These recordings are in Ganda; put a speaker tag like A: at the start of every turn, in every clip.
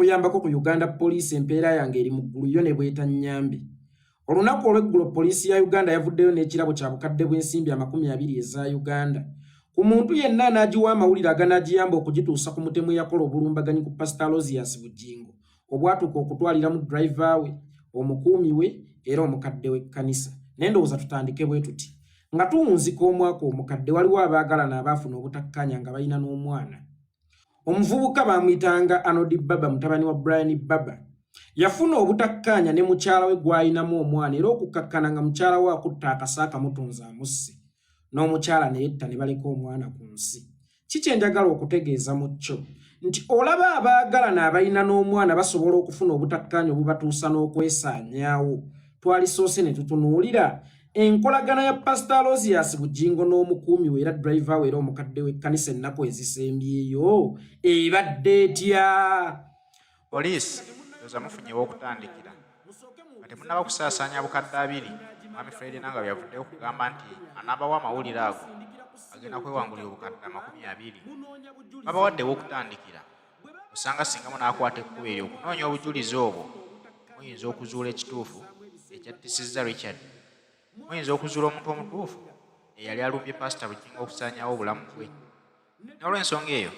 A: okuyambako ku Uganda Police empeera yange eri mu ggulu yo ne bweta nnyambi. Olunaku olw'eggulo poliisi ya Uganda yavuddeyo n'ekirabo kya bukadde bw'ensimbi 20 eza Uganda. Ku muntu yenna n'agiwa amawulire aganagiyamba okugituusa ku mutemu yakola obulumbaganyi ku Pastor Aloysius Bujingo obwatuuka okutwaliramu driver we, omukuumi we era omukadde w'ekkanisa. Nendowooza tutandike bwe tuti. Nga tuwunzika omwaka omukadde waliwo abaagalana abaafuna obutakkaanya nga balina n'omwana. Omuvubuka bamuyitanga Anodi Baba mutabani wa Brian Baba. Yafuna obutakkaanya ne mukyala we gw'ayinamu omwana era okukkakkana nga mukyala we akutta akasaaka mutunza amusse. N'omukyala ne yetta ne baleka omwana ku nsi. Kiki njagala okutegeeza mu kyo nti olaba abaagalana abalina n'omwana basobola okufuna obutakkaanya obubatuusa n'okwesaanyaawo. Twalisoose ne tutunuulira enkolagana ya Pastor Aloysius Bujingo n'omukuumi we era driver we era omukadde w'ekkanisa ennaku ezisembyeyo ebadde etya?
B: Poliisi ndoza mufunyewo okutandikira nga temunnaba kusaasaanya bukadde 2. Mwami Fred Nanga yavuddeyo okugamba nti anaabawa amawulire ago agenda kwewangulira obukadde 20. Babawaddewo okutandikira osanga singa munaakwata ekkubo eryo okunoonya obujulizi obwo muyinza okuzuula ekituufu ekyattisizza Richard. Muyinza okuzuula omuntu omutuufu eyali alumbye Pastor Bujingo okusaanyaawo obulamu bwe. N'olw'ensonga eyo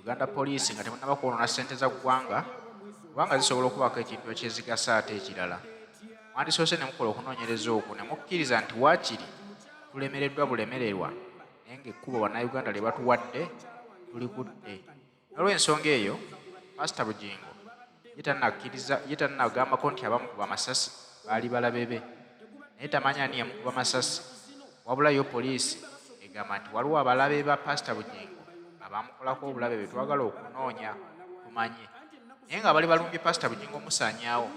B: Uganda Police nga temunnaba kwonoona ssente za ggwanga kubanga zisobola okubaako ekintu ekyezigasa ate ekirala. Mwandisoose ne mukola okunoonyereza okwo ne mukkiriza nti waakiri tulemereddwa bulemererwa naye ng'ekkubo bannayuganda lye batuwadde tulikutte. N'olw'ensonga eyo Pastor Bujingo ye tannagambako nti abamu ku bamasasi baali balabe be naye tamanya ani yamukuba masasi wabula yo poliisi egamba nti waliwo abalabe ba Pastor Bujingo abamukolako obulabe be twagala okunoonya tumanye naye nga bali balumbye Pastor Bujingo omusaanyaawo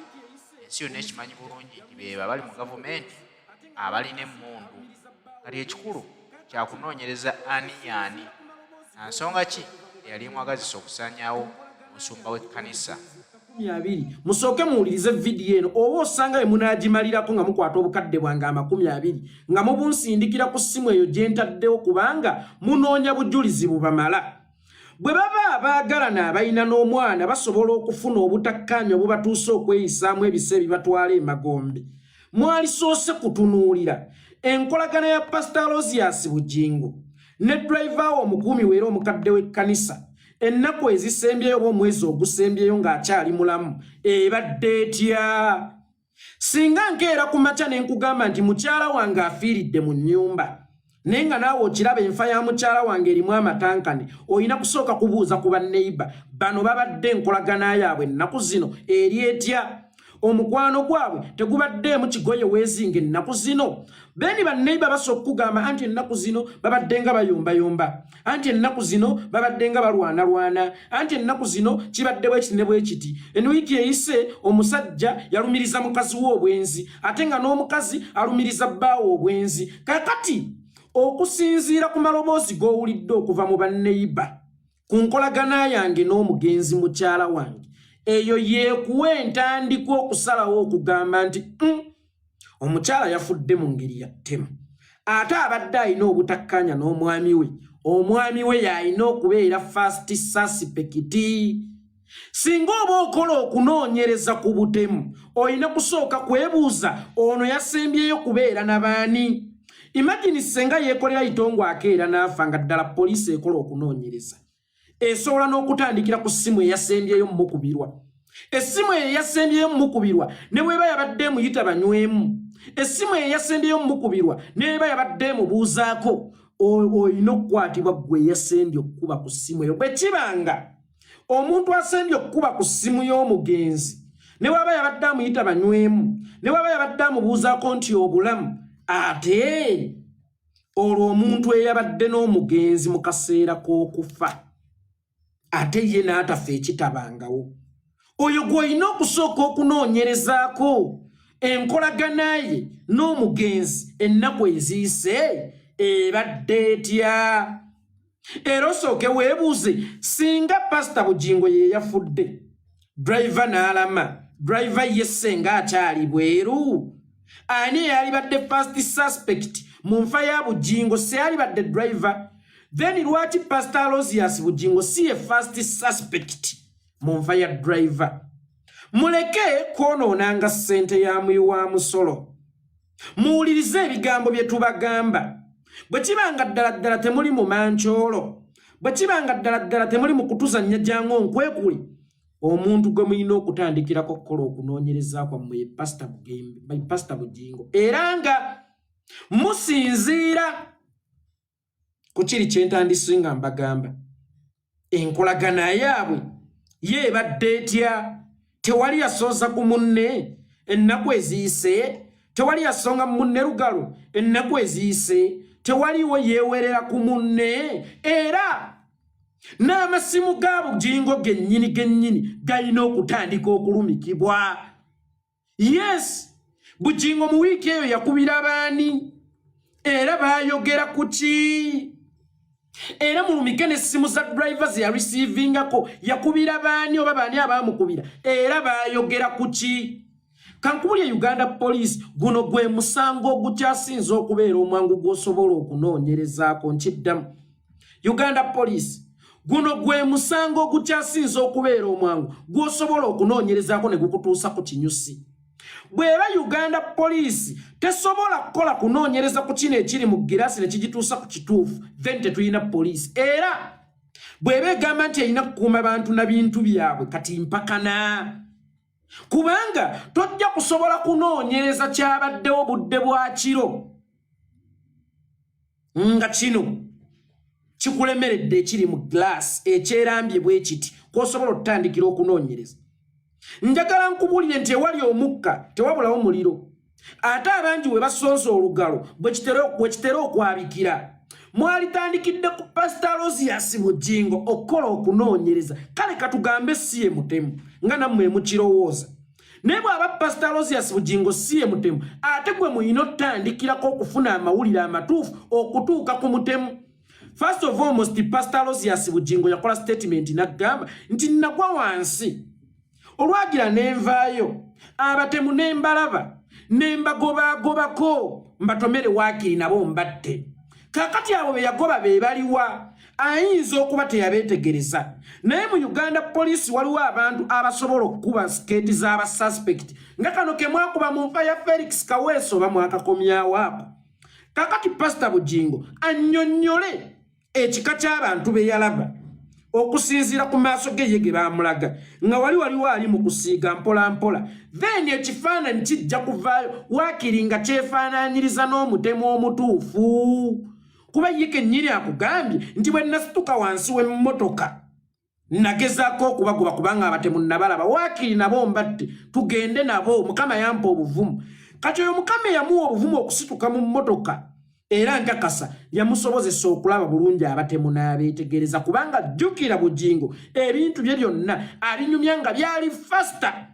B: ensi yonna ekimanyi bulungi nti beeba bali mu gavumenti abalina emmundu kati ekikulu kyakunoonyereza ani yaani na nsonga ki eyali mwagazisa okusaanyaawo omusumba w'ekkanisa.
A: 20 musooke muwulirize vidiyo eno oba osanga emunaagimalirako nga mukwata obukadde bwange 20 nga mubunsindikira ku ssimu eyo gye ntaddewo kubanga munoonya bujulizi bubamala. Bwe baba abaagalana abalina n'omwana basobola okufuna obutakkaanya obubatuusa okweyisaamu ebisa ebibatwala emagombe. Mwalisoose kutunuulira enkolagana ya Pastor Aloysius Bujingo ne driver omukuumi we era omukadde w'ekkanisa ennaku ezisembyeyo oba omwezi ogusembyeyo ng'akyali mulamu ebadde etya? Singa nkeera ku makya ne nkugamba nti mukyala wange afiiridde mu nnyumba naye nga naawe okiraba enfa ya mukyala wange erimu amatankane olina kusooka kubuuza ku banneiba bano babadde enkolagana yaabwe ennaku zino eri etya? Omukwano gwabwe tegubaddeemu kigoye weezinga ennaku zino? Beni banneiba basooka okugamba anti ennaku zino babadde nga bayombayomba, anti ennaku zino babadde nga balwanalwana, anti ennaku zino kibadde bwe kiti ne bwe kiti. Enwiiki eyise omusajja yalumiriza mukazi we obwenzi ate nga n'omukazi alumiriza bbaawe obwenzi. Kakati okusinziira ku maloboozi g'owulidde okuva mu banneiba ku nkolagana yange n'omugenzi mukyala wange, eyo yeekuwa entandikwa okusalawo okugamba nti omukyala yafudde mu ngeri ya ttemu ate abadde alina obutakkaanya n'omwami we. Omwami we y'alina okubeera first suspect. Singa oba okola okunoonyereza ku butemu olina kusooka kwebuuza ono yasembyeyo kubeera n'abaani? Imagine senga yeekolera itongo akeera n'afa nga ddala poliisi ekola okunoonyereza. Esobola n'okutandikira ku ssimu eyasembyeyo mukubirwa. Essimu eyasembyeyo mukubirwa ne bweba yabadde muyita banywemu. Essimu eyasembyeyo mukubirwa ne bweba yabadde mubuuzaako olina okukwatibwa ggwe eyasembye okukuba ku ssimu eyo. Bwe kibanga omuntu asembye okukuba ku ssimu y'omugenzi ne bwaba yabadde amuyita banywemu ne bwaba yabadde amubuuzaako nti obulamu, ate olwo omuntu eyabadde n'omugenzi mu kaseera k'okufa ate ye n'atafa ekitabangawo, oyo gw'olina okusooka okunoonyerezaako enkolagana ye n'omugenzi ennaku eziyise ebadde etya? Era osooke weebuuze singa Pastor Bujingo ye yafudde, driver n'alama, driver ye senga akyali bweru, ani eyalibadde first suspect mu nfa ya Bujingo? Se yalibadde driver. Then lwaki Pastor Aloysius Bujingo si ye first suspect munfa ya driver muleke kwonoonanga ssente ya muyi wa musolo muwulirize ebigambo bye tubagamba bwe kibanga ddala temuli mu mankyolo bwe kibanga ddala temuli mu kutuzannya jangu nkwekuli omuntu gwe mulina okutandikirako okukola okunoonyereza kwammwe pasita Bugingo era nga musinziira ku kiri kyentandise nga mbagamba enkolagana yaabwe yeebadde etya tewali yasooza ku munne ennaku eziyise tewali yasonga munne lugalo ennaku eziyise tewaliwo yeewerera ku munne era n'amasimu ga Bugingo gennyini galina okutandika okulumikibwa. Yes, Bugingo mu wiiki eyo yakubira baani era baayogera ku ki? Era mulumike n'essimu za drivers ya receivingako yakubira baani oba baani abaamukubira era baayogera ku ki? Kankubulya Uganda Police guno gwe musango ogukyasinza okubeera omwangu gw'osobola okunoonyerezaako nkiddamu. Uganda Police guno gwe musango ogukyasinza okubeera omwangu gw'osobola okunoonyerezaako ne gukutuusa ku kinyusi. Bw'eba Uganda Police tesobola kukola kunoonyereza ku kino ekiri mu giraasi ne kigituusa ku kituufu then tetulina police. Era bw'eba egamba nti erina kukuuma bantu na bintu byabwe kati mpakana. Kubanga tojja kusobola kunoonyereza kyabaddewo budde bwa kiro nga kino kikulemeredde ekiri mu glass ekyerambye bwe kiti kw'osobola okutandikira okunoonyereza. Njagala nkubulire nti ewali omukka tewabulawo muliro ate abangi we basonza olugalo bwe kitera okwabikira. Mwalitandikidde ku Pastor Aloysius Bugingo okukola okunoonyereza kale katugambe si ye mutemu nga nammwe mukirowooza naye bw'aba Pastor Aloysius Bugingo si ye mutemu ate gwe muyina okutandikirako okufuna amawulire amatuufu okutuuka ku mutemu. First of all, Pastor Aloysius Bugingo yakola statement n'agamba nti nagwa wansi olwagira nenvaayo abatemu nembalaba nembagobagobako mbatomere waakiri nabo mbatte. Kakati abo be yagoba be baliwa ayinza okuba teyabeetegereza. Naye mu Uganda Police waliwo abantu abasobola okukuba skeeti z'aba suspect nga kano ke mwakuba mu nfa ya Felix Kaweesa oba mwakakomyawo ako. Kakati Pastor Bugingo annyonnyole ekika ky'abantu be yalaba okusinziira ku maaso ge ye ge baamulaga nga waliwo ali mu kusiiga mpola mpola then ekifaananyi kijja kuvaayo waakiri nga kyefaanaanyiriza n'omutemu omutuufu. Kuba ye kennyini akugambye nti bwe nasituka wansi w'emmotoka nagezaako okubagoba kubanga abatemu nabalaba waakiri nabo mbatte tugende nabo Mukama yampa obuvumu. Kati oyo Mukama yamuwa obuvumu okusituka mu mmotoka era nkakasa yamusobozesa okulaba bulungi abatemu n'abeetegereza kubanga jjukira Bugingo ebintu bye byonna abinyumya nga byali fasta.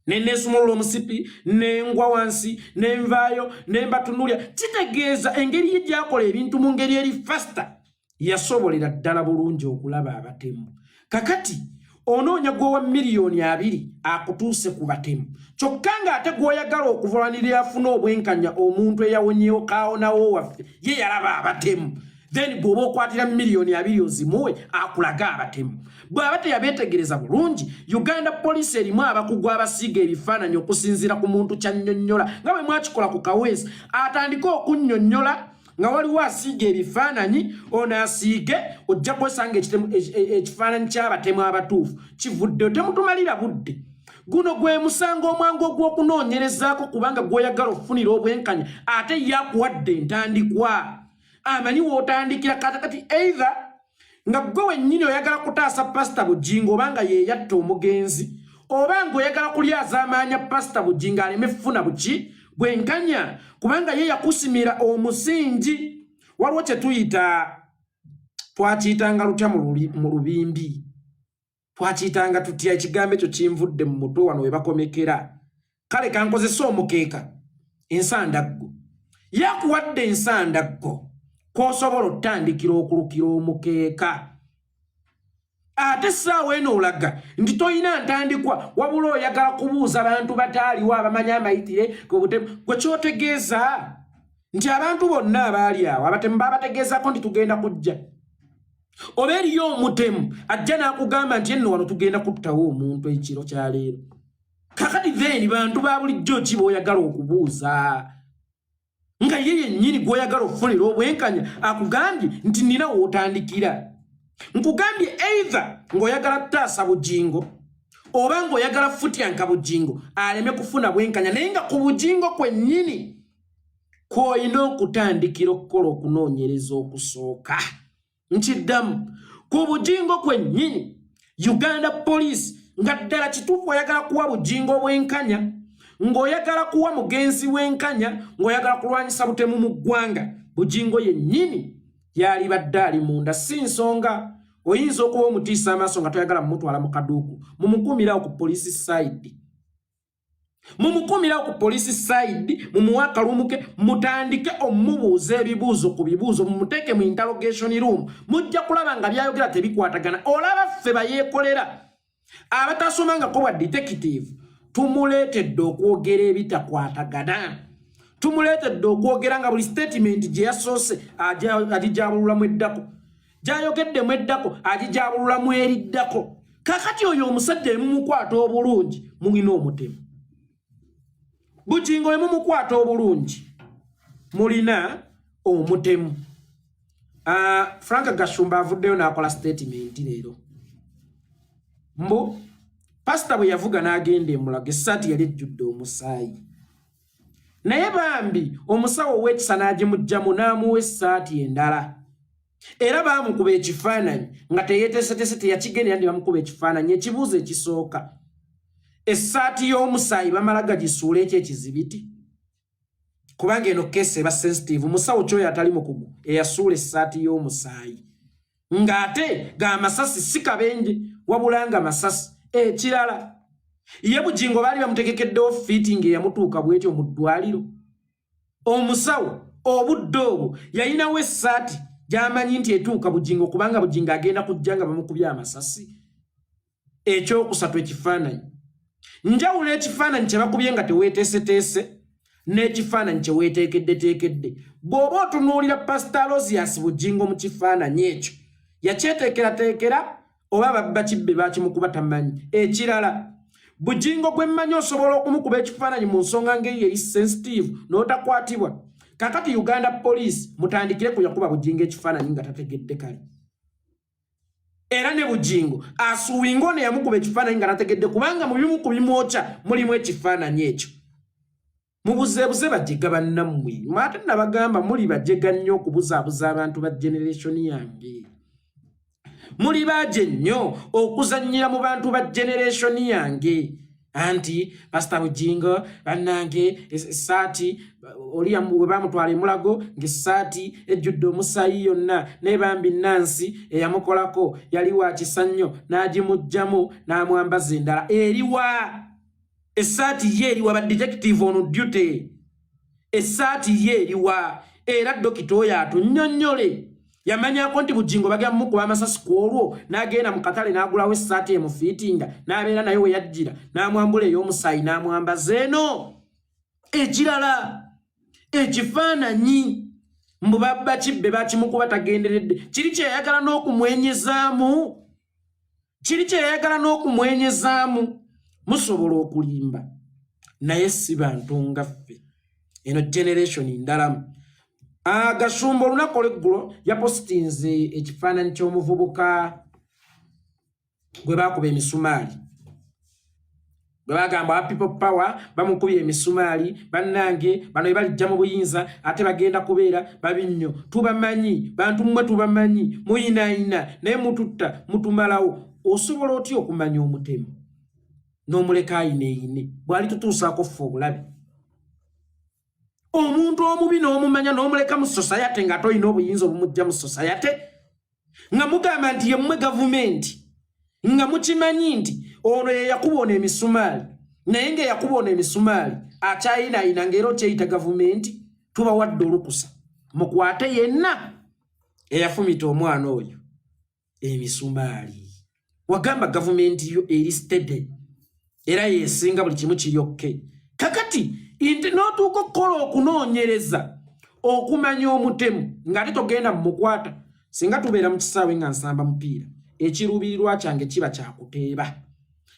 A: Nenesumulula omusipi nengwa wansi nenvaayo nembatunulya kitegeeza engeri ye gyakola ebintu mu ngeri eri fasta yasobolera ddala bulungi okulaba abatemu. Kakati onoonya gwowa miliyoni 2 akutuuse ku batemu kyokka nga ate gw'oyagala okuvulanirira afuna obwenkanya omuntu eyawonyewo kaawonawo waffe ye yalaba abatemu then bw'oba okwatira miliyoni 2 ozimuwe akulaga abatemu. Bw'aba teyabeetegereza bulungi Uganda Police erimu abakugu abasiiga ebifaananyi okusinziira ku muntu kyannyonnyola nga bwe mwakikola ku Kaweesa atandike okunnyonnyola nga waliwo asiiga ebifaananyi ono asiige ojja kwesanga ekifaananyi ky'abatemu abatuufu kivudde temutumalira budde. Guno gwe musango omwangu ogw'okunoonyerezaako kubanga gw'oyagala okufunira obwenkanya ate yakuwadde entandikwa amanyi wootandikira katakati either nga gwe wennyini oyagala kutaasa Pastor Bugingo obanga yeeyatta omugenzi obanga oyagala kulyaza amaanya Pastor Bugingo aleme funa buki bwenkanya kubanga ye yakusimira omusingi. Waliwo kye tuyita twakiyitanga lutya mu lubimbi twakiyitanga tutya ekigambo ekyo kinvudde mu mutwe wano we bakomekera kale kankozesa omukeeka ensandaggo yakuwadde ensandaggo kw'osobola otandikira okulukira omukeeka ate essaawa eno olaga nti toyina ntandikwa wabula oyagala kubuuza abantu bataaliwo abamanyi amayitire gwe kyotegeeza nti abantu bonna abaali awo abatemu baabategeezako nti tugenda kujja oba eriyo omutemu ajja n'akugamba nti enno wano tugenda kuttawo omuntu ekiro kya leero. Kakati then bantu ba bulijjo ki b'oyagala okubuuza nga ye yennyini gw'oyagala okufunira obwenkanya akugambye nti nina w'otandikira. Nkugambye either ng'oyagala taasa bugingo oba ng'oyagala futyanka bugingo aleme kufuna bwenkanya, naye nga ku bugingo kwennyini kw'olina okutandikira okukola okunoonyereza okusooka. Nkiddamu ku bugingo kwennyini Uganda Police nga ddala kituufu oyagala kuwa bugingo bwenkanya, ng'oyagala kuwa mugenzi w'enkanya, ng'oyagala kulwanyisa butemu mu ggwanga, bugingo yennyini yali badde ali munda. Si nsonga oyinza okuba omutiisa amaaso nga toyagala mumutwala mu kaduuku, mumukumirawo ku police side. Mumukumirawo ku police side, mumuwa akalumuke, mutandike omubuuza ebibuuzo ku bibuuzo, mumuteeke mu interrogation room. Mujja kulaba nga byayogera tebikwatagana. Olaba ffe bayeekolera abatasomangako bwa detective, tumuleetedde okwogera ebitakwatagana. Tumuleetedde okwogera nga buli statement gye yasoose agijabululamu eddako, gy'ayogeddemu eddako agijabululamu eriddako. Kakati oyo omusajja emumukwata obulungi mulina omutemu. Bugingo emumukwata obulungi mulina omutemu. Frank Gashumba avuddeyo n'akola statement leero. Mbu pastor bwe yavuga n'agenda emulaga essaati yali ejjudde omusaayi. Naye bambi omusawo w'ekisa n'agimugjamu n'amuwa essaati endala. Era baamukuba ekifaananyi nga teyeeteeseteese teyakigendera, ndi bamukuba ekifaananyi. Ekibuuzo ekisooka, essaati y'omusaayi bamala gagisuula ekyekizibiti? Kubanga eno keesi eba sensitive. Musawo kyoyo atali mukugu eyasuula essaati y'omusaayi ng'ate ga masasi si kabenje wabula nga masasi. Ekirala ye bugingo baali bamutegekeddewo fitting eyamutuuka bw'etyo mu ddwaliro. Omusawo obudde obwo yalinawo essaati gy'amanyi nti etuuka bugingo kubanga bugingo agenda kujja nga bamukubye amasasi. Ekyokusatu ekifaananyi. Njawulo ekifaananyi kye bakubye nga teweeteeseteese n'ekifaananyi kye weeteekeddeteekedde. Bw'oba otunuulira Pastor Rosias bugingo mu kifaananyi ekyo yakyeteekerateekera oba babba kibbe baakimukuba tamanyi. Ekirala, bugingo gwe mmanyi osobola okumukuba ekifaananyi mu nsonga ngeri eri sensitive n'otakwatibwa. Kakati Uganda Police mutandikire kuyakuba bugingo ekifaananyi nga tategedde kale. Era ne bugingo asuubinga ono yamukuba ekifaananyi nga tategedde kubanga mu bimu ku bimwokya mulimu ekifaananyi ekyo. Mubuzeebuze bajega bannammwe. Ate nabagamba muli bajega nnyo okubuzaabuza abantu ba generation yange. Muli baaje nnyo okuzannyira mu bantu ba generation yange. Anti Pastor Bugingo bannange essaati oli we bamutwala emulago ng'essaati ejjudde omusaayi yonna, ne bambi Nancy eyamukolako yali wa kisa nnyo n'agimugjamu n'amwambaza endala. Eriwa essaati ye eriwa ba detective on duty. Essaati ye eriwa era dokita oyo atunnyonnyole. Yamanyako nti bugingo bagya mukuba amasasi ku olwo n'agenda mu katale n'agulawo essaati emufiitinga n'abeera naye we yajjira n'amwambula ey'omusaayi n'amwambaza eno. Ekirala ekifaananyi mbu babba kibbe baakimukuba tagenderedde. Kiri kyeyayagala n'okumwenyezaamu? Kiri kyeyayagala n'okumwenyezaamu? Musobola okulimba naye si bantu nga ffe. Eno generation ndalamu. Gashumba olunaku olw'eggulo yapositinze ekifaananyi ky'omuvubuka gwe baakuba emisumaali. Gwe bagamba people power bamukubye emisumaali bannange bano balijja mu buyinza ate bagenda kubeera babi nnyo. Tubamanyi bantu mmwe tubamanyi muyinaayina naye mututta mutumalawo. Osobola otya okumanya omutemu n'omuleka ayineeyine bw'ali tutuusaako ffe obulabe? Omuntu omubi n'omumanya n'omuleka mu society nga toyina obuyinza obumujja mu society nga mugamba nti yemmwe gavumenti nga mukimanyi nti ono ye yakuba ono emisumaali naye nga yakuba ono emisumaali akyayinaayina ng'era okyeyita gavumenti. Tubawadde olukusa mukwate yenna eyafumita omwana oyo emisumaali. Wagamba gavumenti yo eri steady era yeesinga buli kimu kiri okke. Kakati inti n'otuuka okukola okunoonyereza okumanya omutemu ng'ate togenda mu mukwata singa tubeera mu kisaawe nga nsamba mupiira ekiruubirirwa kyange kiba kyakuteeba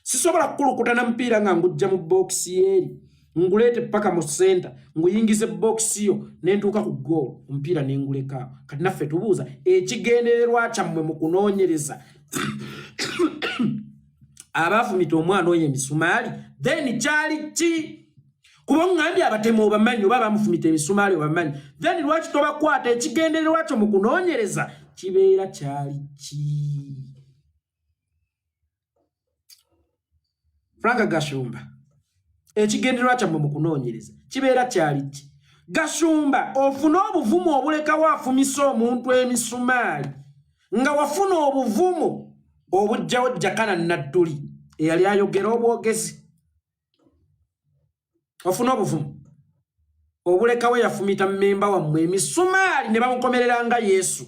A: sisobola kukulukuta na mupiira nga ngujja mu bookisi eri nguleete paka mu center nguyingize bookisi yo nentuuka ku goal omupiira nenguleka kati naffe tubuuza ekigendererwa kyammwe mu kunoonyereza abaafumita omwana oyo emisumaali then kyali ki kuba ngambye abatemu obamanyi oba bamufumita emisumaali obamanyi then lwaki tobakwata ekigendererwa kyo mu kunoonyereza kibeera kyali ki Franka Gashumba ekigendererwa kyammwe mu kunoonyereza kibeera kyali ki Gashumba ofuna obuvumu obuleka waafumisa omuntu emisumaali nga wafuna obuvumu obujjawo Jakana Nadduli eyali ayogera obwogezi ofuna obuvumu obulekawe yafumita mmemba wammwe emisumaali ne bamukomereranga Yesu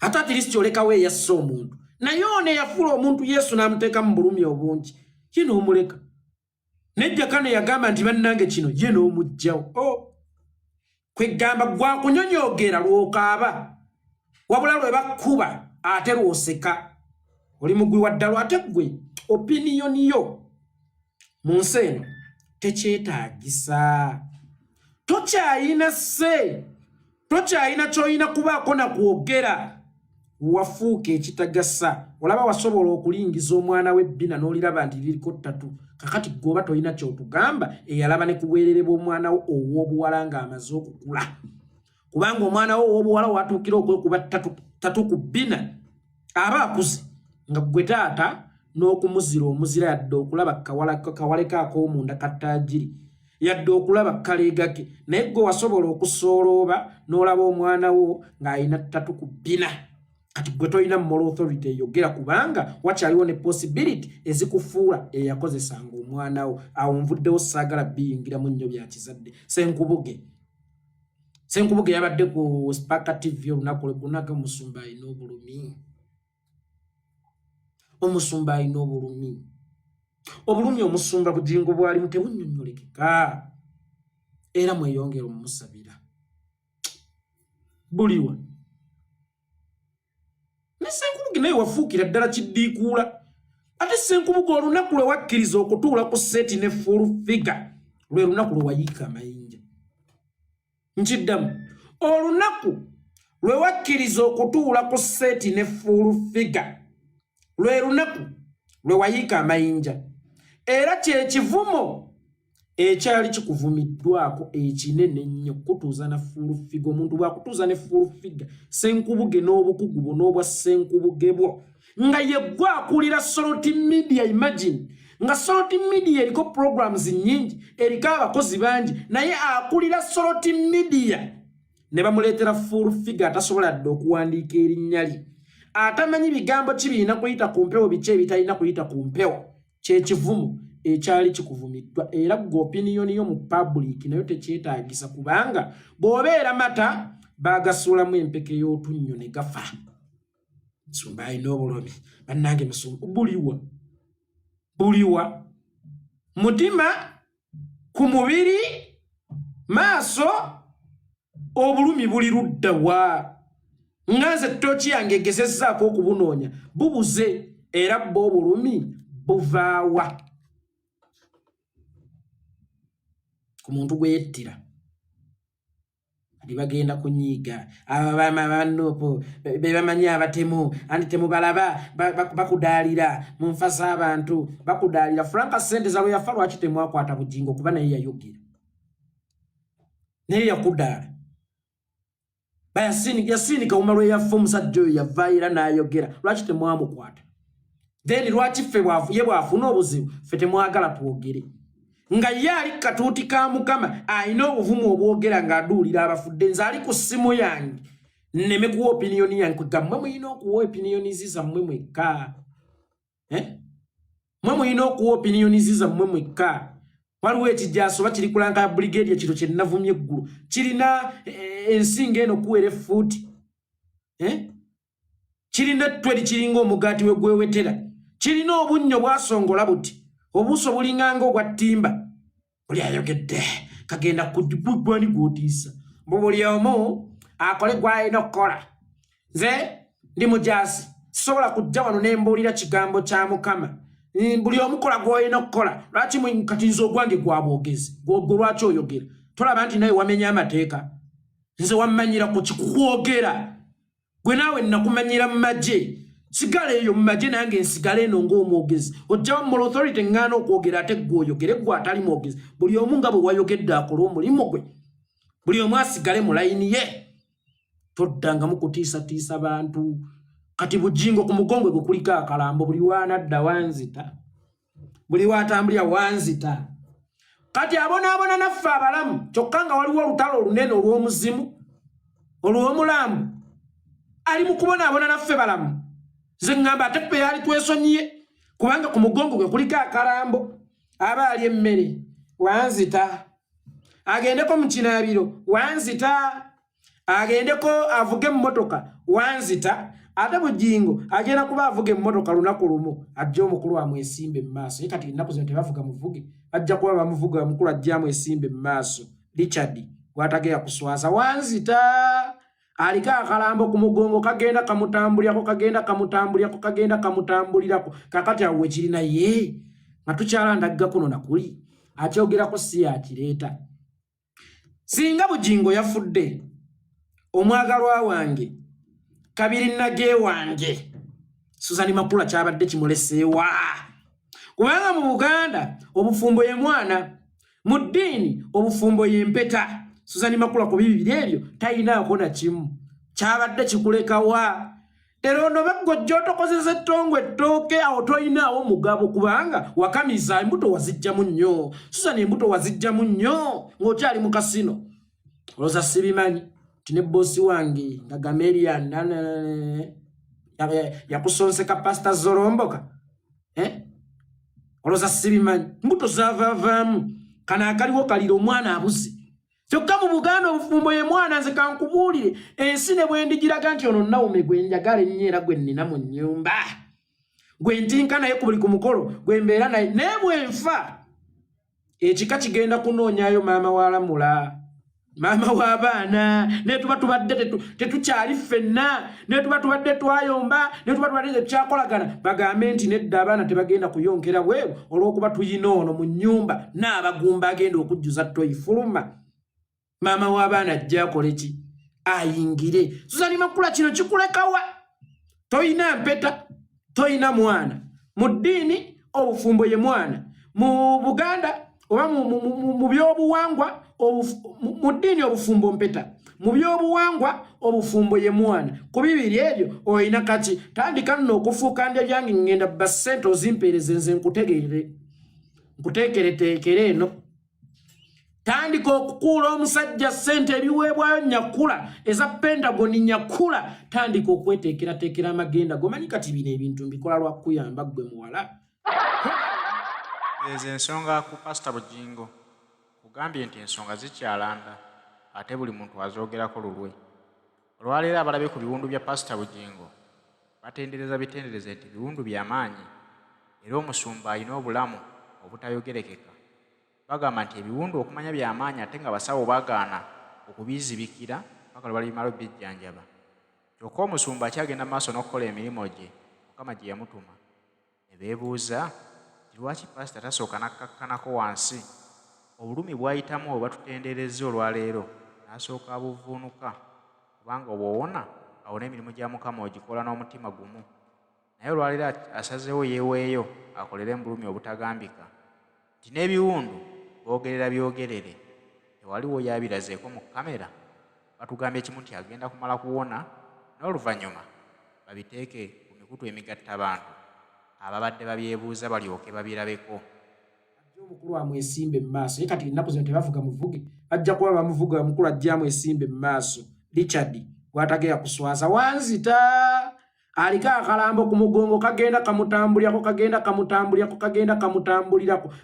A: ate at least olekawe yasse omuntu naye ono yafula omuntu Yesu n'amuteeka mu bulumi obungi ye n'omuleka ne Jakana yagamba nti bannange kino ye n'omugjawo kwegamba gwa kunyonyogera lwokaaba wabula lwe bakkuba ate lwoseka oli mugwi wa ddalo ate gwe opinion yo mu nsi eno tekyetaagisa tokyayina se tokyayina ky'olina kubaako na kwogera wafuuka ekitagasa olaba wasobola okulingiza omwana w'ebbina n'oliraba nti liriko ttatu kakati gwoba tolina kyotugamba eyalaba ne kuweerereba omwana wo ow'obuwala ng'amaze okukula kubanga omwana wo ow'obuwala watuukira okwekuba ttatu ku bbina aba akuze nga gwe taata n'okumuzira omuzira yadde okulaba kawaleka ak'omunda kattaajiri yadde okulaba kaleegake naye gwe wasobola okusoolooba n'olaba omwana wo ng'alina ttatu ku bbina kati gwe tolina moral authority eyogera kubanga wakyaliwo ne possibility ezikufuula eyakozesanga omwana wo awo nvuddewo saagala biyingiramu nnyo bya kizadde Senkubuge yabadde ku Spark TV olunaku lwegunaga omusumba alina obulumi omusumba alina obulumi omusumba bujingo bwalimu tebunnyonnyolekeka era mweyongera omumusabira buliwa ne Senkubuge naye wafuukira ddala kiddiikuula ate Senkubuge olunaku lwe wakkiriza okutuula ku seti ne full figure lwe lunaku lwe wayiika amayinja nkiddamu olunaku lwe wakkiriza okutuula ku seti ne full figure lwe lunaku lwe wayiika amayinja era kyekivumo ekyali kikuvumiddwako ekinene ennyo kutuuza na full figure omuntu bwakutuuza ne full figure Senkubuge n'obukugu bwo n'obwa Senkubuge bwo nga yeggwe akulira Soroti Media imagine nga Soroti Media eriko programs nyingi eriko abakozi bangi naye akulira Soroti Media ne bamuleetera full figure atasobola dde okuwandiika erinnya lye atamanyi bigambo kibiina kuyita ku mpewo biki ebitalina kuyita ku mpewo kyekivumu ekyali kikuvumiddwa era gwe opinion yo mu public nayo tekyetaagisa kubanga bw'obeera mata baagasuulamu empeke y'otunnyo ne gafa nsumba alina obulumi bannange musumba buliwa mutima ku mubiri maaso obulumi buli ludda wa nganze tochi yange gezezzaako okubunoonya bubuze era bwo obulumi buvaawa ku muntu gwe yettira bagenda kunyiiga abanopo bebamanyi abatemu andi temubalaba bakudaalira mu nfa z'abantu bakudaalira Franka sente zawe yafa lwaki temwakwata bujingo kuba naye yayogera naye yakudaala yasinika umalwe yafa omusajja oyo yava era n'ayogera lwaki temwamukwata then lwaki ffe bwafuna obuzibu ffe temwagala twogere nga ye ali katuuti ka Mukama alina obuvumu obwogera ng'aduulira abafudde nze ali ku ssimu yange nneme kuwa opiniyoni yange kwegga muyina okuwa opiniyonizi zammwe mwekka muyina okuwa opiniyonizi zammwe mwekka waliwo ekijjaso oba kiri kulanga brigade kiro kye nnavumye eggulu kirina ensinga eno kuwera effuuti kirina ettwe likiringa omugaati we gwewetera kirina obunnyo bwasongola buti obuuso bulinganga obwa ttimba buli ayogedde kagenda kugwani gw'otiisa mbu buli omu akole gw'alina okukola nze ndi mujaasi sisobola kujja wano ne mbuulira kigambo kya Mukama buli omukola gw'olina okukola lwaki kati nze ogwange gwa bwogezi gwe lwaki oyogera tolaba nti naye wamenya amateeka nze wammanyira ku kikwogera gwe naawe nakumanyira mu magye sigala eyo mu magye nange nsigala eno ng'omwogezi ojjawo moral authority ŋŋaana okwogera ate gw'oyogere gwe atali mwogezi buli omu nga bwe wayogedde akola omulimu gwe buli omu asigale mu layini ye toddangamu kutiisatiisa bantu kati bujingo ku mugongo gwe kuliko akalambo buli waanadda wanzita buli waatambulira wanzita kati abonaabona naffe abalamu kyokka nga waliwo olutalo olunene olw'omuzimu olw'omulamu ali mu kubonaabona naffe balamu nze ŋŋamba ate pe yali twesonyiye kubanga ku mugongo gwe kuliko akalambo aba ali emmere wanzita agendeko mu kinaabiro wanzita agendeko avuge emmotoka wanzita ate bujingo agenda kuba avuga emmotoka lunaku lumu ajja omukulu amwesimbe mu maaso ye kati ennaku zino tebavuga muvuge bajja kuba bamuvuga omukulu ajja amwesimbe mu maaso Richard gwatageya kuswaza wanzita aliko akalambo ku mugongo kagenda kamutambulirako kagenda kamutambulirako kakati awo wekirina ye nga tukyalandagga kuno nakuli akyogerako si yakireeta singa bujingo yafudde omwagalwa wange kabiri nage wange Susan Makula kyabadde kimuleseewa kubanga mu Buganda obufumbo ye mwana mu ddiini obufumbo ye mpeta Susan Makula ku bibiri ebyo tayinaako na kimu kyabadde kikulekawa erondo bagojjo tokozesa ettongo ettooke awo toyinaawo mugabo kubanga wakamiza embuto wazijjamu nnyo Susan embuto wazijjamu nnyo ng'okyali mu kasino olowooza sibimanyi tine bosi wange nga Gamelian yakusonseka Pastor Zoromboka olowooza sibimanyi mbuto zaavaavaamu kana akaliwo kalira omwana abuze kyokka mu Buganda obufumbo ye mwana nze kankubuulire ensi ne bwe ndigiraga nti ono Nawume gwe njagala ennyo era gwe nnina mu nnyumba gwe ntinka naye ku buli ku mukolo gwe mbeera naye naye bwe nfa ekika kigenda kunoonyaayo maama waalamula maama w'abaana ne tuba tubadde tetukyali ffenna ne tuba tubadde twayomba ne tuba tubadde tekyakolagana bagambe nti nedda abaana tebagenda kuyonkera bweru olw'okuba tuyina ono mu nnyumba n'abagumba agenda okujjuza toyifuluma maama w'abaana ajja akole ki ayingire Susan Makula kino kikulekawa toyina mpeta toyina mwana mu ddiini obufumbo ye mwana mu Buganda oba mu byobuwangwa mu ddiini obufumbo mpeta mu byobuwangwa obufumbo ye mwana ku bibiri ebyo oyina kati tandika nno okufuuka ndya byange ngenda bba ssente ozimpeereze nze nkuteekereteekere eno tandika okukuula omusajja ssente ebiweebwayo nyakula eza Pentagoni nyakula tandika okweteekerateekera amagenda gomanyi kati bino ebintu mbikola lwa kuyamba ggwe muwala
B: ezo ensonga ku Pastor Bujingo kugambye nti ensonga zikyalanda ate buli muntu azoogerako lulwe olwaleero abalabe ku biwundu bya Pastor Bujingo batendereza bitendereze nti biwundu by'amaanyi era omusumba alina obulamu obutayogerekeka bagamba nti ebiwundu okumanya by'amaanyi ate nga basawo bagaana okubizibikira paka lwe balimala bijjanjaba kyokka omusumba akyagenda maaso n'okukola emirimu gye Mukama gye yamutuma ne beebuuza lwaki Pastor tasooka nakkakkanako wansi obulumi bwayitamu oba tutenderezza olwaleero n'asooka abuvuunuka kubanga obwowona awo n'emirimu gya Mukama ogikola n'omutima gumu naye olwaleero asazeewo yeeweeyo akolere mu bulumi obutagambika nti n'ebiwundu boogerera byogerere tewaliwo yabirazeeko mu kamera batugambye kimu nti agenda kumala kuwona n'oluvannyuma babiteeke ku mikutu emigatta abantu ababadde babyebuuza balyoke babirabeko
A: omukulu amwesimbe mu maaso ye kati ennaku zino tebavuga muvuge bajja kuba bamuvuga omukulu ajja amwesimbe mu maaso Richard gwatageya kuswaza wanzita aliko akalambo ku mugongo kagenda kamutambulirako